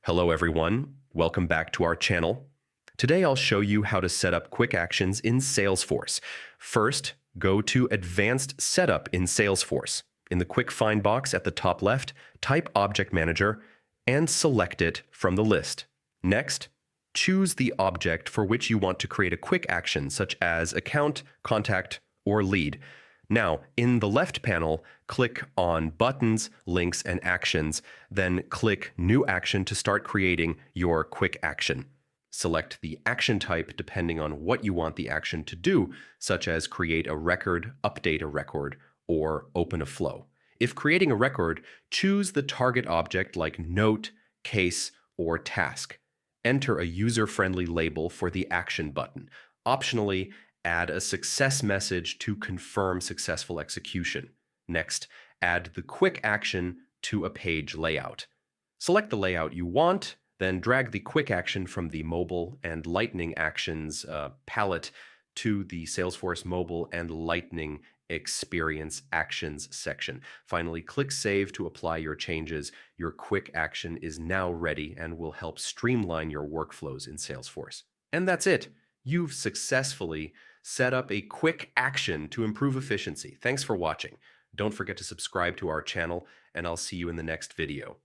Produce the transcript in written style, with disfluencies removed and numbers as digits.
Hello everyone, welcome back to our channel. Today I'll show you how to set up quick actions in Salesforce. First, go to Advanced Setup in Salesforce. In the Quick Find box at the top left, type Object Manager and select it from the list. Next, choose the object for which you want to create a quick action, such as Account, Contact, or Lead. Now, in the left panel, click on Buttons, Links, and Actions, then click New Action to start creating your quick action. Select the action type depending on what you want the action to do, such as create a record, update a record, or open a flow. If creating a record, choose the target object like Note, Case, or Task. Enter a user-friendly label for the Action button. Optionally, add a success message to confirm successful execution. Next, add the quick action to a page layout. Select the layout you want, then drag the quick action from the Mobile and Lightning Actions palette to the Salesforce Mobile and Lightning Experience Actions section. Finally, click Save to apply your changes. Your quick action is now ready and will help streamline your workflows in Salesforce. And that's it. You've successfully set up a quick action to improve efficiency. Thanks for watching. Don't forget to subscribe to our channel, and I'll see you in the next video.